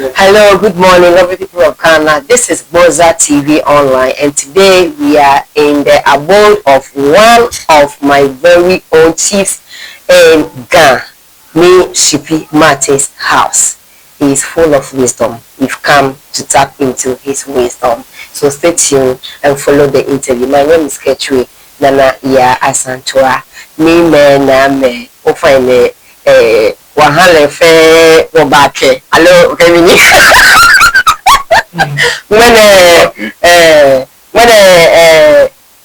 Hello, good morning, lovely people of Ghana. This is Boza TV Online, and today we are in the abode of one of my very own chiefs in Ghana, me SHIPPY Martin's house. He is full of wisdom. We've come to tap into his wisdom. So stay tuned and follow the interview. My name is Ketchwe Nana Ya Asantua. Me me ofine wahale fe wobake. Hello, Kevin. When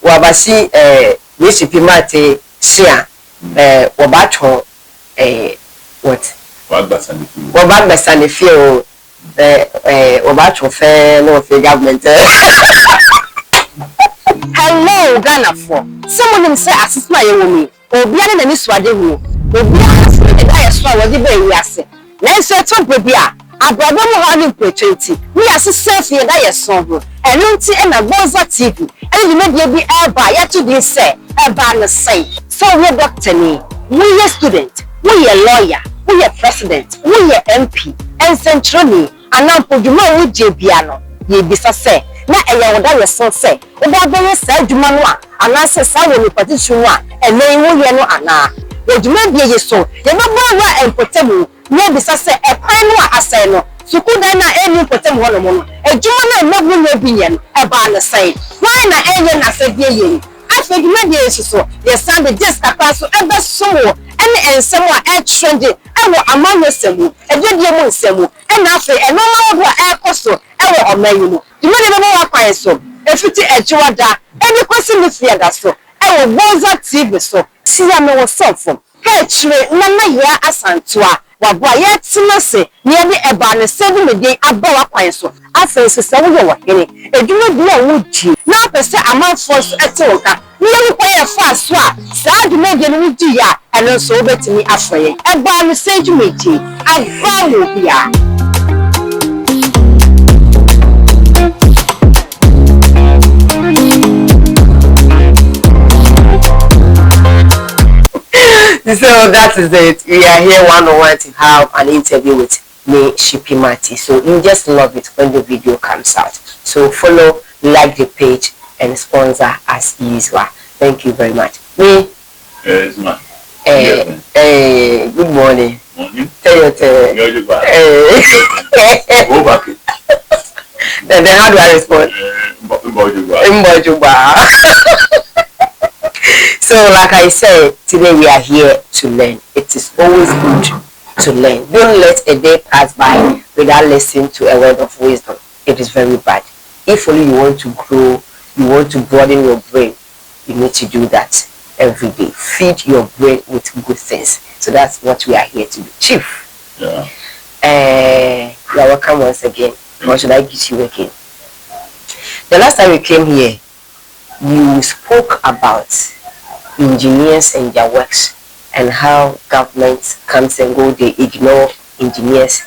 wabasi SHIPPY Mate share wabato what? Wabasani feel wabato fe no fe government. Hello, Ghana for someone say assistant yewomi obiara na ni swade hu obiara se e da yeso a wodi ba wiase na nso etompo bia abrabo mo ha ni mpretwenti we asese fie da yeso ho eno nti e na Boza TV e di media bi eba ya to dey say eba na say so we doctor ni we student we lawyer we president we MP and centrally anampo dwuma wo je bia no ye bisa say na eya woda yeso say woda be say dwuma no a anase sa wo ni petition a enen wo ye no ana dwuma bia yeso ye baba wa empotemu na bisa say e kwan no a asai no suku da na eni empotemu ho no mo no edwuma na magu na bi ye no e ba na sai why na enye na se bia ye afa dwuma bia yeso so ye sande just kapa so e be so ene ensem a e trending e wo amano semu e dedie mu nsemu e na afa e no ma wo a e koso e wo omayi mu dwuma de be wa kwan so efiti ejiwada eni kwesi ni fiada so e wo Boza TV so siya me wo selfom kechire nana ya asantua wabo ya tinase ni e de Ebaanisen seven mede abawa kwan so afense se wo ye wo hene edwuma bi a wo ji na pese amanfo so etewonka ni ye ko ye fa so a saa dwuma de no ji ya eno so obetimi afoye Ebaanisen dwumeji abawo bia. So that is it. We are here one-on-one to have an interview with me, SHIPPY Mate. So you just love it when the video comes out. So follow, like the page, and sponsor as usual. Thank you very much. Me. Yes, ma'am. Good morning. Morning. Tell you. Go back. Then how do I respond? So like I said, today we are here to learn. It is always good to learn. Don't let a day pass by without listening to a word of wisdom. It is very bad. If only you want to grow, you want to broaden your brain, you need to do that every day. Feed your brain with good things. So that's what we are here to do. Chief. Yeah. You are welcome once again. Or should I get you again? The last time you came here, you spoke about engineers and their works and how government comes and go, they ignore engineers,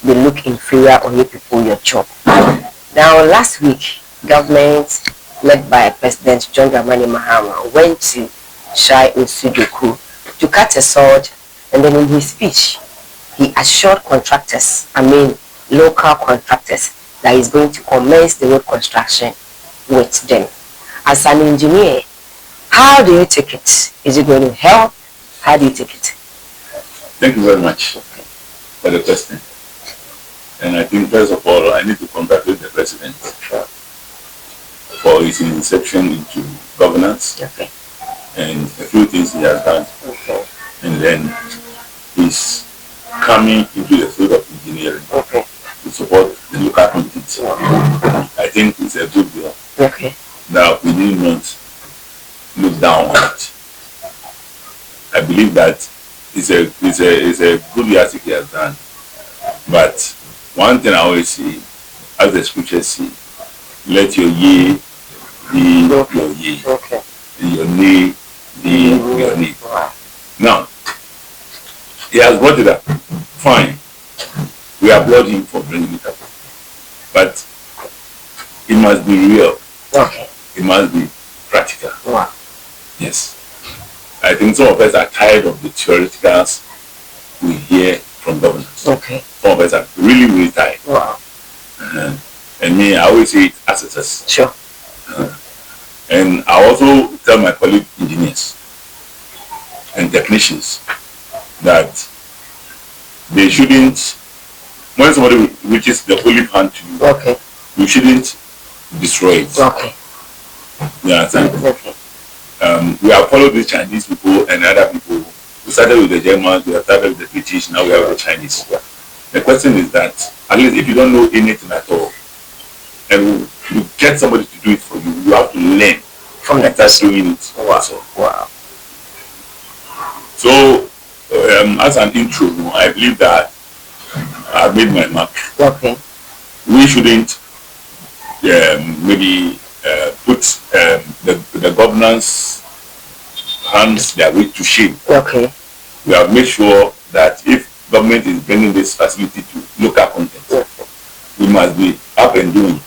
they look inferior on you people your job. Now last week, government led by President John Dramani Mahama went to Shai Osudoku to cut a sword, and then in his speech he assured local contractors that he's going to commence the road construction with them. As an engineer, how do you take it? Is it going to help? How do you take it? Thank you very much for the question. And I think first of all, I need to congratulate the president for his inception into governance and a few things he has done. And then he's coming into the field of engineering to support the local communities. I think it's a good deal. Now we need not look down on it. I believe that it's a good yardstick he has done. But one thing I always see, as the scriptures say, let your yea be your yea, and your nay be your nay. Now, he has brought it up. Fine. We applaud him for bringing it up. But it must be real. It must be practical. Yes. I think some of us are tired of the theoreticals we hear from governance. Okay. Some of us are really, really tired. Wow. And me, I always say it as it is. Sure. And I also tell my colleague engineers and technicians that they shouldn't, when somebody reaches the olive hand to you, okay, you shouldn't destroy it. Okay. You understand? Okay. We have followed the Chinese people and other people. We started with the Germans, we have started with the British, now we have the Chinese. Yeah. The question is that, at least if you don't know anything at all, and you get somebody to do it for you, you have to learn from and start doing it. Wow. Wow. So, as an intro, I believe that I made my mark. Okay. We shouldn't maybe put the governance hands their way to shame. Okay. We have made sure that if government is bringing this facility to local content, okay, we must be up and doing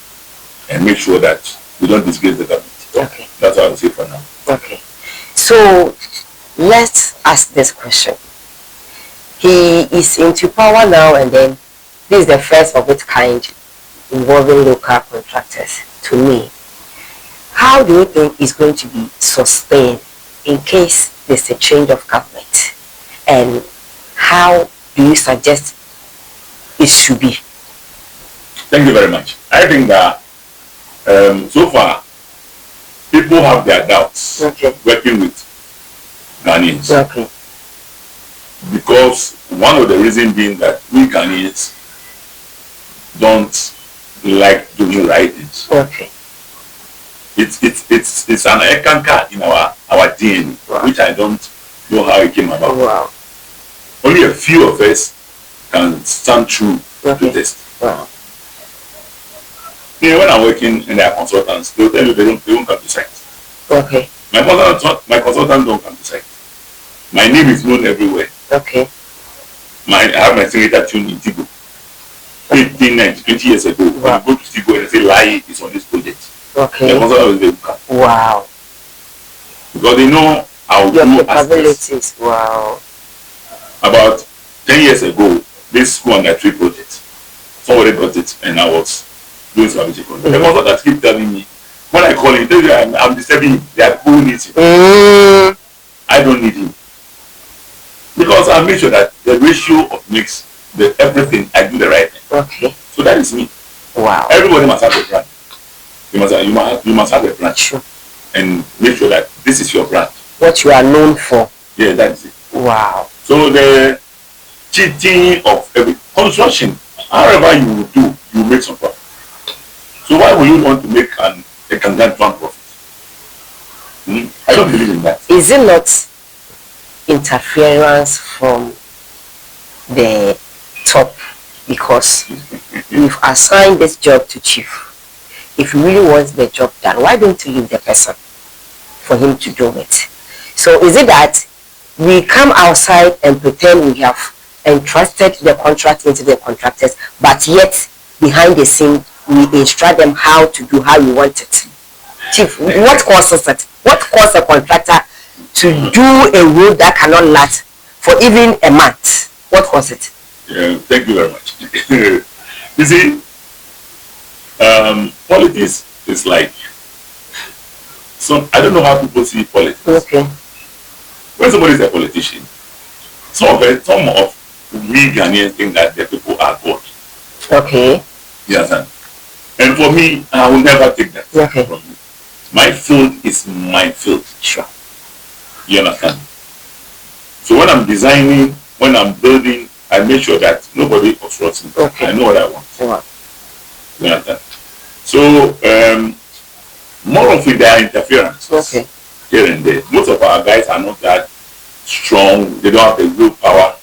and make sure that we don't disgrace the government. Okay. That's what I would say for now. Okay. So let's ask this question. He is into power now, and then this is the first of its kind involving local contractors. To me, how do you think it's going to be sustained in case there's a change of government? And how do you suggest it should be? Thank you very much. I think that so far people have their doubts working with Ghanaians. Okay. Because one of the reasons being that we Ghanaians don't like doing right things. Okay. It's an ekanka in our DNA, wow, which I don't know how it came about. Wow. Only a few of us can stand true to this. Wow. You know, when I'm working in their consultants, they'll tell you they won't come to site. Okay. My consultants don't come to site. My name is known everywhere. Okay. I have my signature tune in Tigo. 18, 19, 20 years ago, wow, when you go to Tigo and say Lai is on this project. Okay. The consultant will come. Wow. Because they know how your do capabilities. Wow. About 10 years ago, this school under 3 project, somebody got it and I was doing some project. The consultant keep telling me, when I call him, I'm disturbing him, they are who needs him. I don't need him. Because I make sure that the ratio of mix, the everything, I do the right thing. Okay. So that is me. Wow. Everybody must have a brand. You must have a brand. Sure. And make sure that this is your brand. What you are known for. Yeah, that is it. Wow. So the cheating of every construction, however you will do, you make some profit. So why would you want to make a Kangan profit? I don't believe in that. Is it not interference from the top? Because you've assigned this job to chief. If you really want the job done, why don't you leave the person for him to do it? So is it that we come outside and pretend we have entrusted the contract into the contractors, but yet behind the scene we instruct them how to do how you want it? Chief, what causes it? What causes a contractor to do a road that cannot last for even a month? What causes it? Yeah, thank you very much. You see, politics is like, so I don't know how people see politics. Okay. When somebody is a politician, some of we Ghanaians think that the people are God. Okay. You understand? And for me, I will never take that from you. My field is my field. Sure. You understand? So when I'm designing, when I'm building, I make sure that nobody obstructs me. Okay. I know what I want. Wow. You understand? So more of it, there are interferences here and there. Most of our guys are not that strong. They don't have the willpower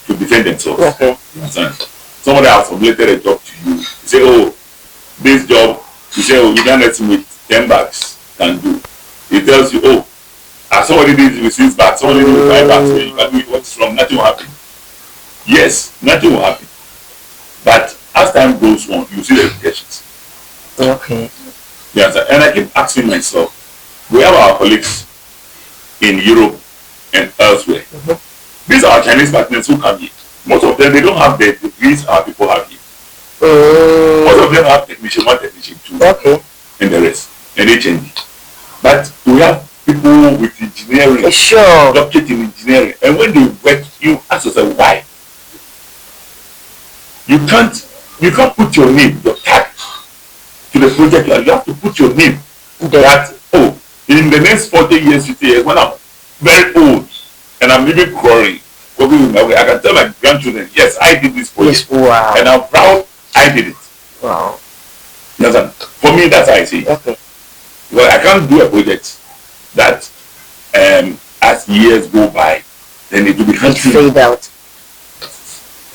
to defend themselves. Okay. You understand? Somebody has formulated a job to you. You say, oh, this job, you say, oh, you can't estimate 10 bags can do. He tells you, oh, as somebody did it with 6 bags, somebody did it with 5 bags, so you can do it. What's wrong? Nothing will happen. Yes, nothing will happen. But as time goes on, you see the implications. Okay. Yes, and I keep asking myself, we have our colleagues in Europe and elsewhere. These are our Chinese partners who come here. Most of them, they don't have the degrees our people have here. Most of them have technician 1, technician 2, and the rest, and they change it. But we have people with engineering, doctorate in engineering, and when they work, you ask yourself why. You can't put your name, your tag to the project. You have to put your name. That in the next 40 years, 50 years, when I'm very old and I'm even crawling, I can tell my grandchildren, yes, I did this project, and I'm proud I did it. Wow. For me, that's how I see it. Well, I can't do a project that, as years go by, then it will be hunted. Fade out.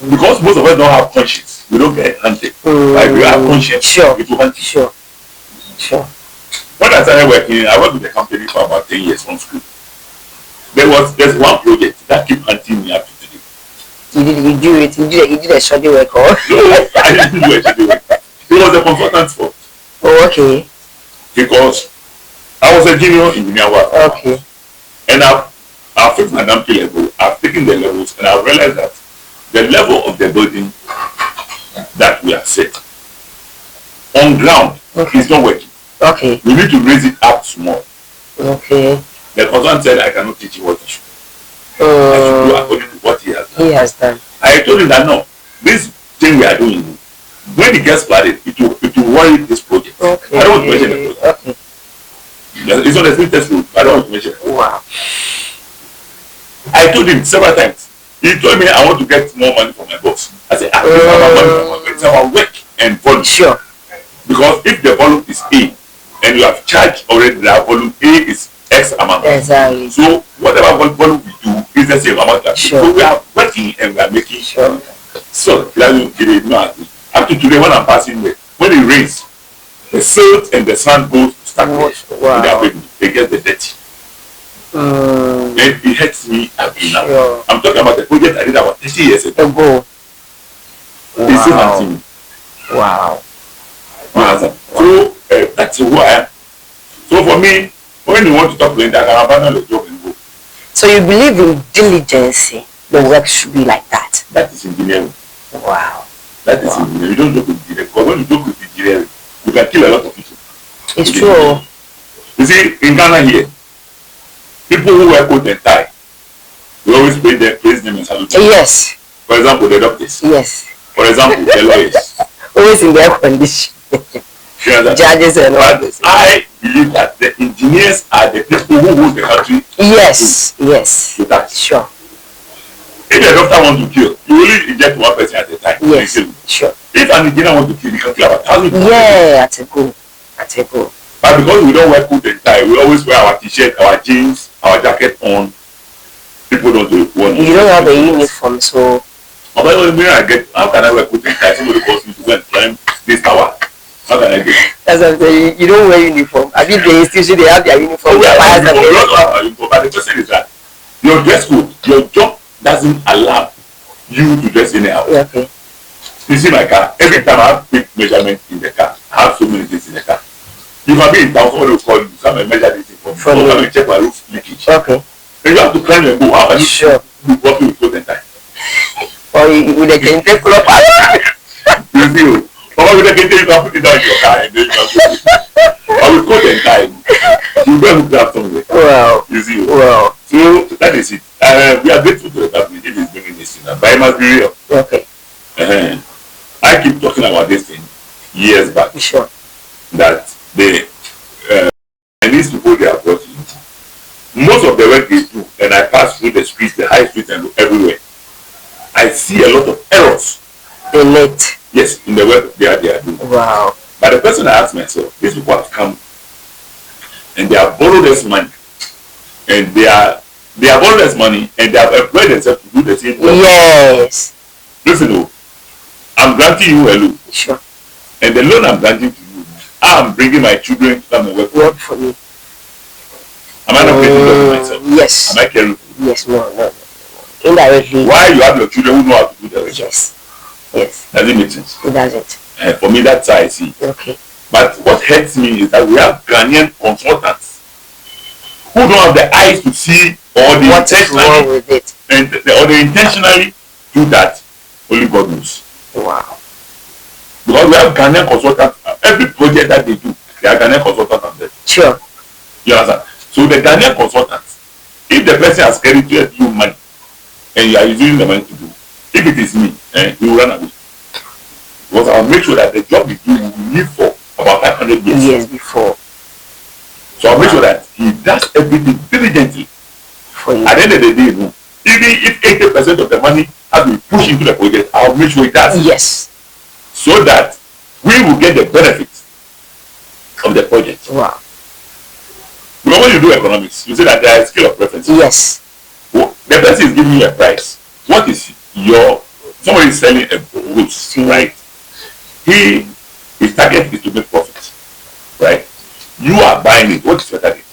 Because most of us don't have conscience. We don't get hunted. Like we have conscience, it will hunt you. Sure. When I started working, I worked with the company for about 10 years from school. There's one project that keep hunting me up to today. You did a shoddy work, or? No, I didn't do a shoddy work. It was a consultant's fault. Oh, okay. Because I was a junior engineer. Okay. And I've fixed my damn level. I've taken the levels, and I realized that the level of the building that we have set on ground is not working. Okay. We need to raise it up small. Okay. The consultant said, I cannot teach you what you should do. I should do according to what he has done. He has done. I told him that no, this thing we are doing, when it gets flooded, it will worry this project. Okay. I don't want to mention the project. Okay. It's on the sweetest road. I don't want to mention it. Wow. I told him several times. He told me I want to get more money from my boss. I said, it's our money from my boss. It's our work and volume. Sure. Because if the volume is A and you have charged already that volume A is X amount. Exactly. So whatever volume we do is the same amount. Sure. So we are working and we are making sure. So up to today when I'm passing there, when it rains, the silt and the sand goes to start they get the dirty. And it hurts me up to now. Sure. I'm talking about the project I did about 30 years ago. It's still hurting me. Wow. So that's who I am. So for me, when you want to talk to me, I can abandon the job and go. So you believe in diligence? The work should be like that. That is engineering. Wow. That is engineering. You don't joke with engineering. Because when you joke with engineering, you can kill a lot of people. It's true. You see, in Ghana here, people who wear coat and tie, we always praise them and salute them. Yes. For example, the doctors. Yes. For example, the lawyers. Always in their condition. Judges and all this. I believe that the engineers are the people who hold the country. Yes. Yes. To that. Sure. If a doctor wants to kill, you only inject one person at a time. Yes. Sure. If an engineer wants to kill, you can kill about 1,000 people. Yeah, at a go. At a go. But because we don't wear coat and tie, we always wear our t-shirt, our jeans, our jacket on. People don't do it. You don't have a uniform, so. But how can I wear coat and tie? Somebody calls me to go and climb this tower. How can I get it? That's what I'm saying. You don't wear uniform. I mean, the institution, they have their uniform. We have uniform. But the question is that your dress code, your job doesn't allow you to dress anyhow. Okay. You see my car, every time I have quick measurement in the car, I have so many things in the car. You can be in town, somebody will call you, come and measure this thing for me. Or come and check my roof leakage. Okay. And you have to climb and go. How can you be working with coat and tie? Or with a kente club. You see, or with a kente, you can put it down in your car and then you can put it. Or with coat and tie, you better look that somewhere. Wow. You see. Wow. So that is it. We are grateful to the government if it's bringing this thing up, but it must be real. Okay. I keep talking about this thing years back. Sure. That the Chinese people they are brought in. Most of the work they do, and I pass through the streets, the high streets, and everywhere, I see a lot of errors. In it. Yes, in the work they are doing. Wow. But the person I ask myself, these people have come and they have borrowed us money, and they have borrowed us money, and they have employed themselves to do the same job. Yes. Listen, I'm granting you a loan. Sure. And the loan I'm granting to you, I'm bringing my children to come and work for me. Am I not creating job for myself? Yes. Am I caring for you? Yes, no. Indirectly. Why you have your children who know how to do the work? Yes. Yes. Does it make sense? It doesn't. For me, that's how I see. Okay. But what hurts me is that we have Ghanaian consultants who don't have the eyes to see or the what is wrong with it, or they intentionally do that only God knows. Wow. Because we have Ghanaian consultants. Every project that they do, they are Ghanaian consultants on them. Sure. You understand? So the Ghanaian consultants, if the person has credited you money and you are using the money to do, if it is me, he will run away. Because I'll make sure that the job is doing will live for about 500 years before. So I'll make sure that he does everything diligently. For you. At the end of the day, no, even if 80% of the money has been pushed into the project, I'll make sure he does it. Yes. So that we will get the benefits of the project. Wow. Because when you do economics, you say that there is scale of preference. Yes. Well, the person is giving you a price. What is your, somebody is selling a goods, right? His target is to make profit, right? You are buying it. What is your target?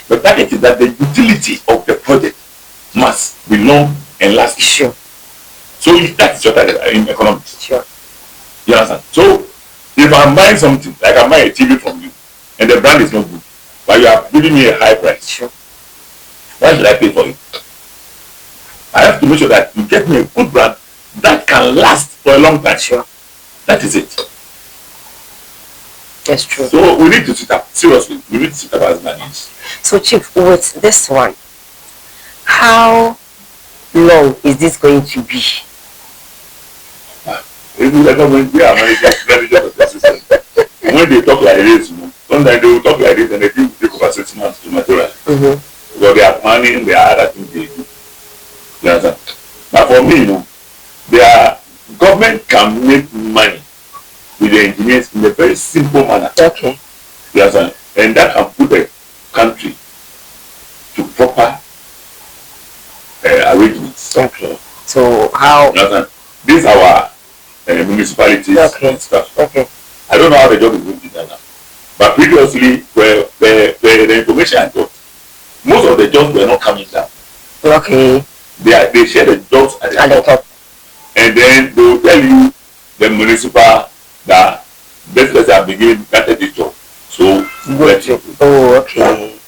The target is that the utility of the project must be long and lasting. Sure. So that is your target in economics. Sure. You understand? So if I'm buying something, like I'm buying a TV from you, and the brand is not good, but you are giving me a high price, sure, why should I pay for it? I have to make sure that you get me a good brand that can last for a long time. Sure. That is it. That's true. So we need to sit up. Seriously, we need to sit up as Ghanaians. So Chief, with this one, how long is this going to be? If the government, we are managers of the system. When they talk like this, sometimes they will talk like this and they think they take over 6 months to materialize. Because they are planning, there are other things they do. You understand? But for me, their government can make money with the engineers in a very simple manner. Okay. You understand? And that can put the country to proper arrangements. Okay. So how? You understand? These are our municipalities and stuff. Okay. I don't know how the job is going to be done now. But previously, where the information I got, most of the jobs were not coming down. Okay. They share the jobs at the top. And then they will tell you, the municipal, that this person have been given this job. So, oh, okay.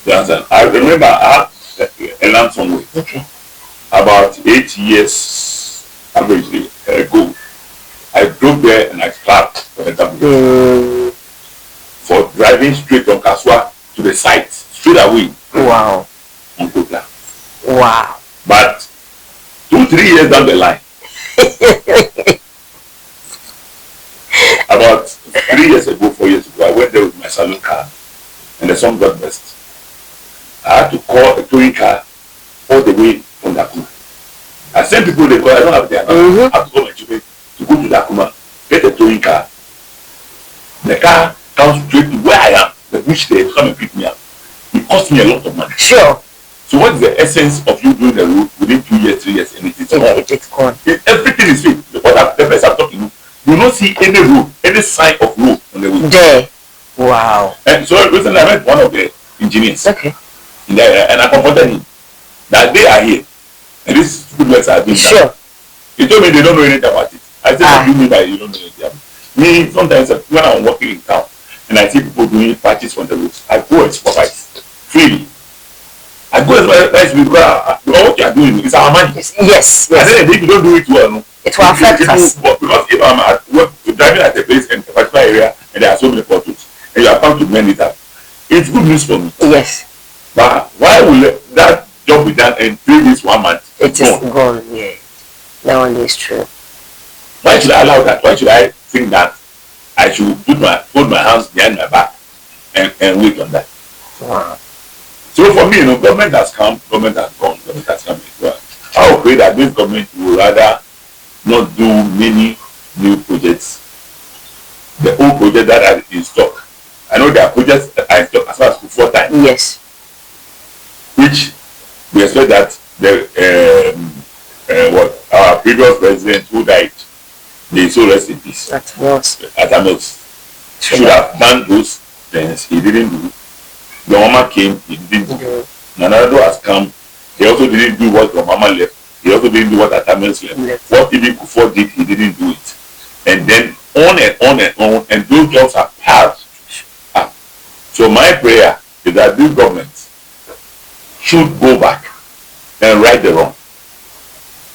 You understand? I remember I had a land somewhere. Okay. About 8 years averagely ago. I drove there and I clapped for example. For driving straight from Kaswa to the site, straight away. Wow. On Kotla. Wow. But 2-3 years down the line, about 3 years ago, 4 years ago, I went there with my saloon car and the sun got burst. I had to call a towing car all the way from Dakuma. I sent people they call, I don't have their number. I have to call my children to go to Dakuma, get a towing car. The car comes straight to where I am, the which they come and pick me up. It cost me a lot of money. Sure. So what is the essence of you doing the road within 2 years, 3 years, and it is gone? It's gone. Everything is fake. The person I'm talking to, you don't see any road, any sign of road on the road. There. Wow. And so recently I met one of the engineers. Okay. And I confronted him that they are here. And these good works are being done. Sure. He told me they don't know anything about it. I said, what do you mean by you don't know anything about it? Me, sometimes when I'm working in town and I see people doing patches on the roads, I go and supervise freely. I go and supervise because what you are doing is our money. Yes. And then if you don't do it well, it will affect us. Because if I'm at work, driving at a place in a particular area and there are so many potholes, and you are come to mend it up, it's good news for me. Yes. But why will that job be done in 3 weeks, 1 month? It is gone. Yeah. That one is true. Why should I allow that? Why should I think that I should put my hands behind my back and wait on that? Wow. So for me, government has come, government has gone, government has come. I will pray that this government will rather not do many new projects. The old projects that are in stock. I know there are projects that are in stock as far as before time. Yes. Which we expect that our previous president who died, may so rest in peace. Atamos should have done those things. He didn't do. The mama came, he didn't do. Nanado has come, he also didn't do what the mama left. He also didn't do what Atamos left. What even Kufuor did, he didn't do it. And then on and on and on, and those jobs are passed. So my prayer is that this government should go back and right the wrong.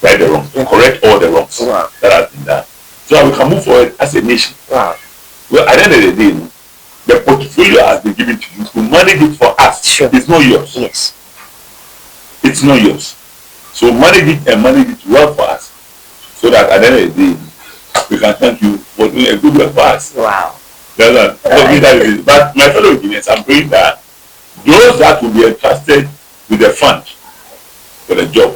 right the wrongs, correct all the wrongs that have been done, so that we can move forward as a nation. Wow. Well, at the end of the day, the portfolio has been given to you to manage it for us. Sure. It's not yours. Yes. It's not yours. So manage it and manage it well for us, so that at the end of the day, we can thank you for doing a good work for us. Wow. That is it. But my fellow engineers, I'm praying that those that will be entrusted with the fund for the job,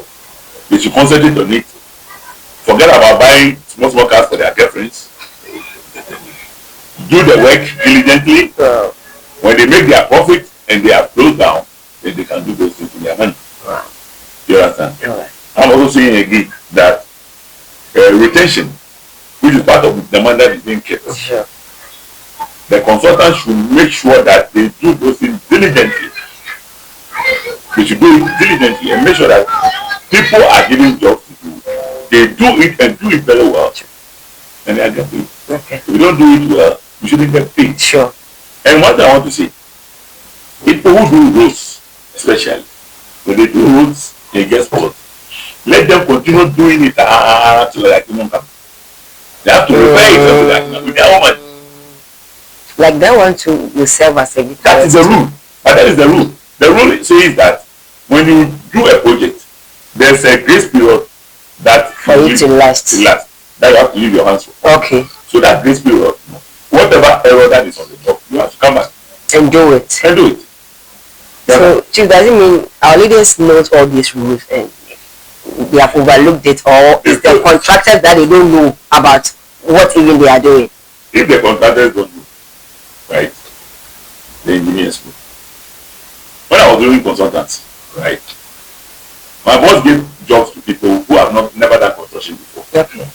they should concentrate on it. Forget about buying small cars for their girlfriends. Do the work diligently. When they make their profit and they are closed down, then they can do those things with their money. Wow. You understand? I'm also saying again that retention, which is part of the money that is being kept. Sure. The consultants should make sure that they do those things diligently. They should do it diligently and make sure that people are given jobs to do. They do it and do it very well, and they are getting paid. Okay. If you don't do it well, you shouldn't get paid. Sure. And what I want to say, people who do roads, especially when they do roads, they get spoiled. Let them continue doing it until the kingdom comes. They have to repair it with their own money. Like that one too will serve as a guitar. That is the rule. But that is the rule. The rule says that when you do a project, there's a grace period that for it to last. That you have to leave your hands for. Okay. So that grace period, whatever error that is on the job, you have to come back and do it. And do it. So Chief, does it mean our leaders know all these rules and they have overlooked it, or is the contractors that they don't know about what even they are doing? If the contractors don't know, right, the engineers know. When I was doing consultants, right, my boss gave jobs to people who have never done construction before. Okay.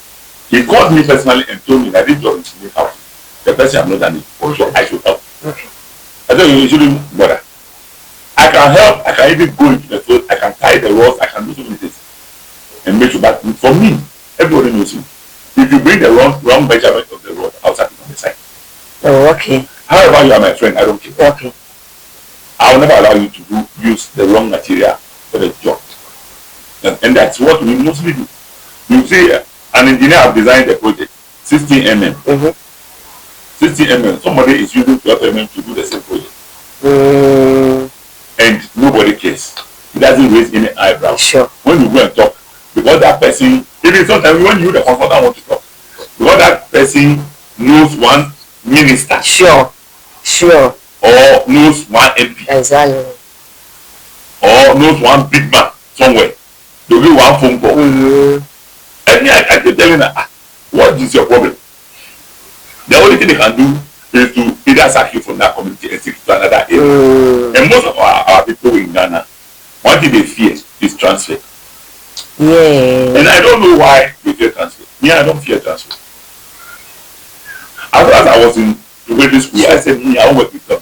He called me personally and told me that this job is help. The person have not done it, so I should help. Okay. I told you shouldn't bother. I can help. I can even go into the field. I can tie the rods. I can do so many things and make sure that for me, everybody knows you. If you bring the wrong measurement of the rod, I'll start it on the side. Oh, okay. However, you are my friend. I don't care. Okay. I will never allow you to use the wrong material for the job. And that's what we mostly do. You see, an engineer have designed a project, 16 mm. Mm-hmm. 16 mm. Somebody is using 12 mm to do the same project. And nobody cares. It doesn't raise any eyebrow. Sure. When you go and talk, because that person, even sometimes when you, the consultant, want to talk, because that person knows one minister. Sure. Sure. Or knows one MP. Exactly. Or knows one big man somewhere. They'll give one phone call. And I keep telling her, what is your problem? The only thing they can do is to either sack you from that community and take you to another area. And most of our people in Ghana, one thing they fear is transfer. Yeah. And I don't know why they fear transfer. Me, I don't fear transfer. As far as I was in grade school, I said, I won't work with them.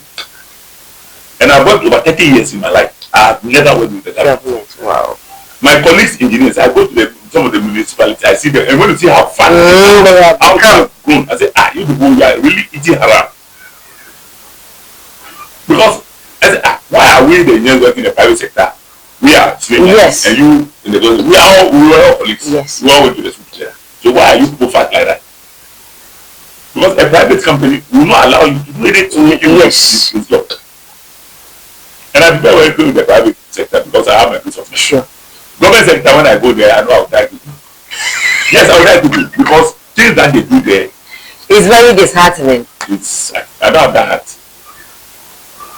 And I've worked over 30 years in my life. I've never worked with the government. Wow. My colleagues, engineers, I go to some of the municipalities, I see them, and when you see how fat how grown, I say, you people, you are really eating haram. Because I say, why are we the engineers working in the private sector? We are slaves. Yes. And you in the government. We are all colleagues. Yes. We all went to the school together. So why are you people fat like that? Because a private company will not allow you to do anything to make you this job. And I prefer working in the private sector because I have my peace of mind. Sure. Government sector, when I go there, I know I'll die to do. Yes, I'll die to do because things that they do there, it's very disheartening. I don't have that heart.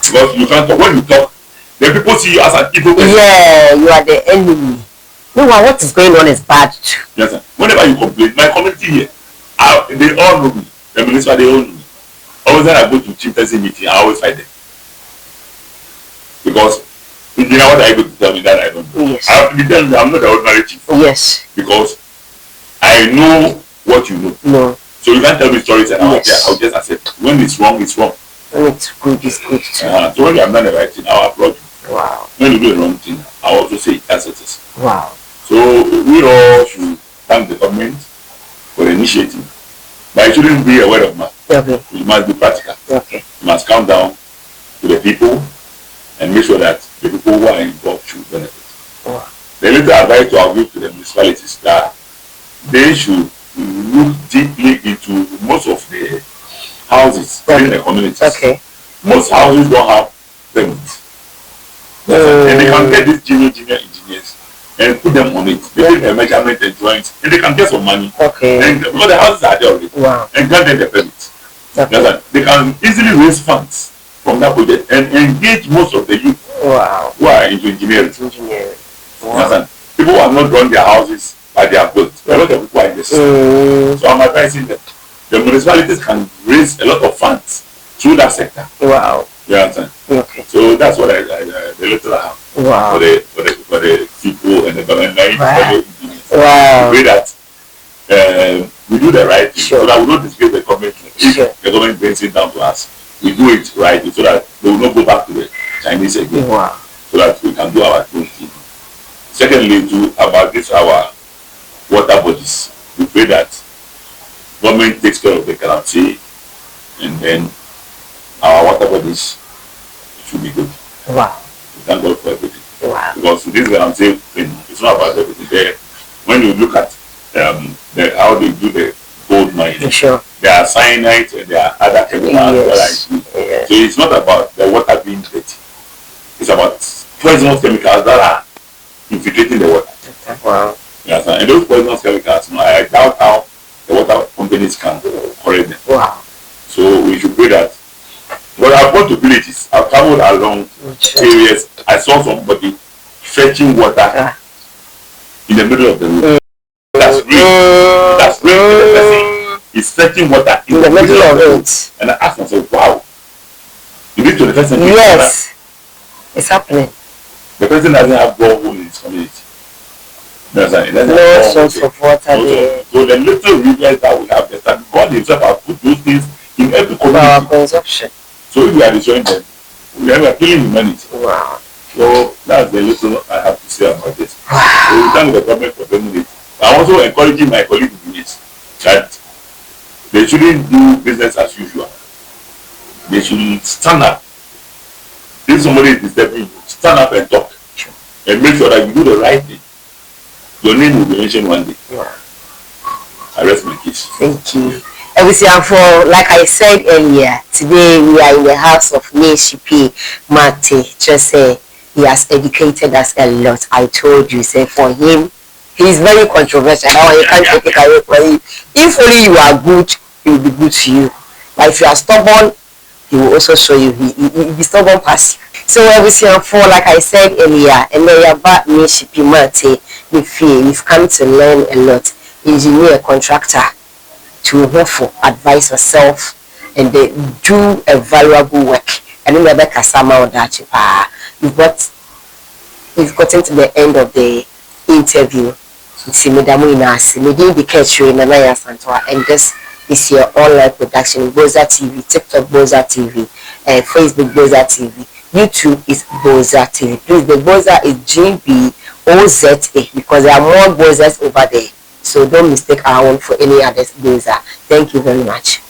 Because you can't talk. When you talk, then people see you as an evil person. Yeah, you are the enemy. No, what is going on is bad. Yes, sir. Whenever you complain, my community here, they all know me. The minister, they all know me. Always when I go to chieftaincy meeting, I always fight them. Because you know what I go to tell me that I don't know. Yes. I have to be telling you I'm not the ordinary chief. Yes. Because I know what you know. No. So you can't tell me stories and I'll just accept. When it's wrong, it's wrong. When it's good, it's good too. So when you have done the right thing, I'll applaud you. Wow. When you do the wrong thing, I'll also say it as it is. Wow. So we all should thank the government for the initiative. But it shouldn't be a word of mouth. Okay. It must be practical. Okay. You must come down to the people and make sure that the people who are involved should benefit. Wow. The little advice I'll give to the municipalities that government should look deeply into most of the houses in the communities. Okay. Most houses don't have permits. And they can get these junior engineers and put them on it. They take the measurement and drawings, and they can get some money. Okay. And because the houses are there already. Wow. And grant them the permit. Okay. They can easily raise funds from that project and engage most of the youth who are into engineering. Wow. People who have not drawn their houses but they are built. A lot of people are in the system. So I'm advising that the municipalities can raise a lot of funds through that sector. Wow. You understand? Okay. So that's what the little I have for the people and the government. Wow. We pray that we do the right thing so that we don't disgrace the government. If the government brings it down to us, we do it right so that we will not go back to the Chinese again. Wow. So that we can do our own thing. Secondly, about this our water bodies, we pray that government takes care of the calamity and then our water bodies should be good. Wow. We thank God for everything. Wow. Because this guarantee thing, it's not about everything. There, when you look at how they do the gold mining, there are cyanide and there are other chemicals. So it's not about the water being dirty. It's about poisonous chemicals that are infiltrating the water. Wow. Yes, and those poisonous chemicals, I doubt how the water companies can correct them. Wow. So we should pray that. But I've gone to villages, I've traveled along areas, I saw somebody fetching water in the middle of the road. That's real. That's real. The person is fetching water in the middle of the road. And I asked myself, wow. You need to the person. Yes. It's happening. The person doesn't have borehole in his community. No source of water there. So the little rivers that we have there, God himself has put those things in every community. Our consumption. So if we are destroying them, we are killing humanity. Wow. So that's the little I have to say about this. Wow. So we thank the government for doing it. I'm also encouraging my colleagues to do this, that they shouldn't do business as usual. They should stand up. If somebody is disturbing you, stand up and talk. And make sure that you do the right thing. Your name will be mentioned one day. Yeah. I rest my case. Thank you. For like I said earlier, today we are in the house of SHIPPY Mate. Just say he has educated us a lot. I told you, say for him, he's very controversial. Now you can't take it away from him. If only you are good, he will be good to you. But if you are stubborn, he will also show you he be stubborn past. So for like I said earlier, and then about SHIPPY Mate, we've come to learn a lot. Engineer, contractor, to hopeful advise yourself and they do a valuable work. And then the Kasama that we've gotten to the end of the interview. And this is your online production, Boza TV, TikTok Boza TV, Facebook Boza TV, YouTube is Boza TV. Please, the Boza is GBOZA because there are more Bozas over there. So don't mistake our own for any other Boza. Thank you very much.